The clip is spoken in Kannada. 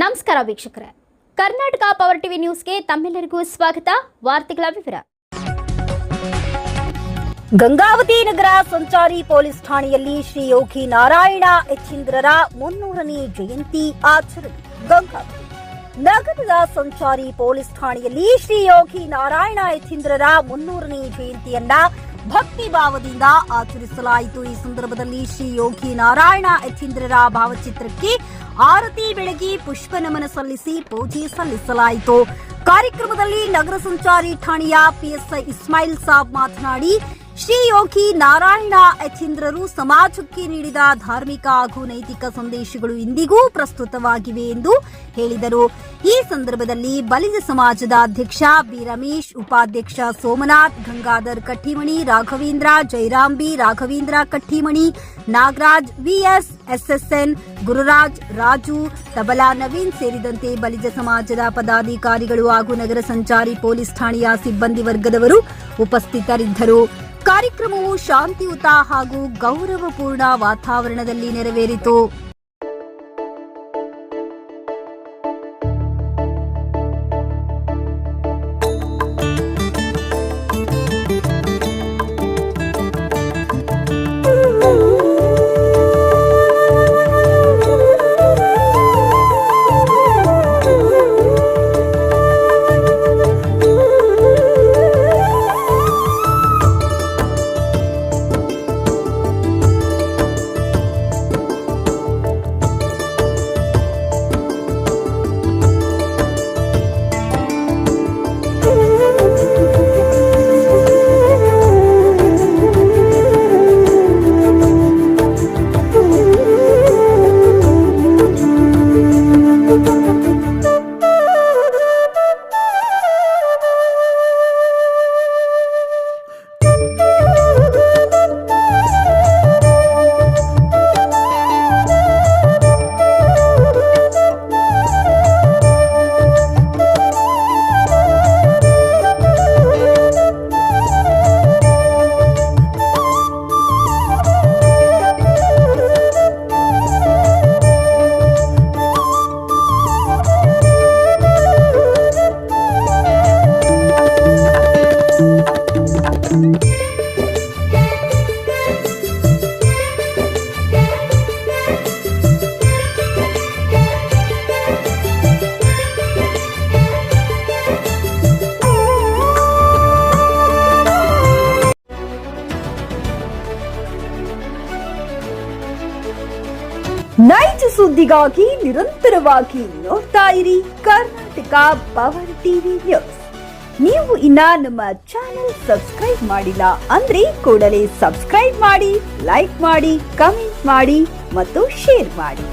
ನಮಸ್ಕಾರ ವೀಕ್ಷಕರೇ, ಕರ್ನಾಟಕ ಪವರ್ ಟಿವಿ ನ್ಯೂಸ್ಗೆ ತಮ್ಮೆಲ್ಲರಿಗೂ ಸ್ವಾಗತ. ವಾರ್ತೆಗಳ ವಿವರ. ಗಂಗಾವತಿ ನಗರ ಸಂಚಾರಿ ಪೊಲೀಸ್ ಠಾಣೆಯಲ್ಲಿ ಶ್ರೀ ಯೋಗಿ ನಾರಾಯಣ ಯತೀಂದ್ರರ 300ನೇ ಜಯಂತಿ ಆಚರಣೆ. ಗಂಗಾವತಿ ನಗರದ ಸಂಚಾರಿ ಪೊಲೀಸ್ ಠಾಣೆಯಲ್ಲಿ ಶ್ರೀ ಯೋಗಿ ನಾರಾಯಣ ಯತೀಂದ್ರರ 300ನೇ ಜಯಂತಿಯನ್ನ ಭಕ್ತಿ ಭಾವದಿಂದ ಆಚರಿಸಲಾಯಿತು. ಈ ಸಂದರ್ಭದಲ್ಲಿ ಶ್ರೀ ಯೋಗಿ ನಾರಾಯಣ ಯತೀಂದ್ರರ ಭಾವಚಿತ್ರಕ್ಕೆ ಆರತಿ ಬೆಳಗಿ ಪುಷ್ಪ ನಮನ ಸಲ್ಲಿಸಿ ಪೂಜೆ ಸಲ್ಲಿಸಲಾಯಿತು. ಕಾರ್ಯಕ್ರಮದಲ್ಲಿ ನಗರ ಸಂಚಾರಿ ಠಾಣೆಯ ಪಿಎಸ್ಐ ಇಸ್ಮಾಯಿಲ್ ಸಾಬ್ ಮಾತನಾಡಿ, ಶ್ರೀ ಯೋಗಿ ನಾರಾಯಣ ಯತೀಂದ್ರರು ಸಮಾಜಕ್ಕೆ ನೀಡಿದ ಧಾರ್ಮಿಕ ಹಾಗೂ ನೈತಿಕ ಸಂದೇಶಗಳು ಇಂದಿಗೂ ಪ್ರಸ್ತುತವಾಗಿವೆ ಎಂದು ಹೇಳಿದರು. ಈ ಸಂದರ್ಭದಲ್ಲಿ ಬಲಿಜ ಸಮಾಜದ ಅಧ್ಯಕ್ಷ ಬಿ ರಮೇಶ್, ಉಪಾಧ್ಯಕ್ಷ ಸೋಮನಾಥ್, ಗಂಗಾಧರ್ ಕಟ್ಟಿಮಣಿ, ರಾಘವೇಂದ್ರ, ಜೈರಾಮ್ ಬಿ, ರಾಘವೇಂದ್ರ ಕಟ್ಟಿಮಣಿ, ನಾಗರಾಜ್, ವಿಎಸ್, ಎಸ್ಎಸ್ಎನ್, ಗುರುರಾಜ್, ರಾಜು, ತಬಲಾ ನವೀನ್ ಸೇರಿದಂತೆ ಬಲಿಜ ಸಮಾಜದ ಪದಾಧಿಕಾರಿಗಳು ಹಾಗೂ ನಗರ ಸಂಚಾರಿ ಪೊಲೀಸ್ ಠಾಣೆಯ ಸಿಬ್ಬಂದಿ ವರ್ಗದವರು ಉಪಸ್ಥಿತರಿದ್ದರು. ಕಾರ್ಯಕ್ರಮವು ಶಾಂತಿಯುತ ಹಾಗೂ ಗೌರವಪೂರ್ಣ ವಾತಾವರಣದಲ್ಲಿ ನೆರವೇರಿತು. ನೈಜ ಸುದ್ದಿಗಾಗಿ ನಿರಂತರವಾಗಿ ನೋಡ್ತಾ ಇರಿ ಕರ್ನಾಟಕ ಪವರ್ ಟಿವಿ ನ್ಯೂಸ್. ನೀವು ಇನ್ನ ನಮ್ಮ ಚಾನೆಲ್ ಸಬ್ಸ್ಕ್ರೈಬ್ ಮಾಡಿಲ್ಲ ಅಂದ್ರೆ ಕೂಡಲೇ ಸಬ್ಸ್ಕ್ರೈಬ್ ಮಾಡಿ, ಲೈಕ್ ಮಾಡಿ, ಕಮೆಂಟ್ ಮಾಡಿ ಮತ್ತು ಶೇರ್ ಮಾಡಿ.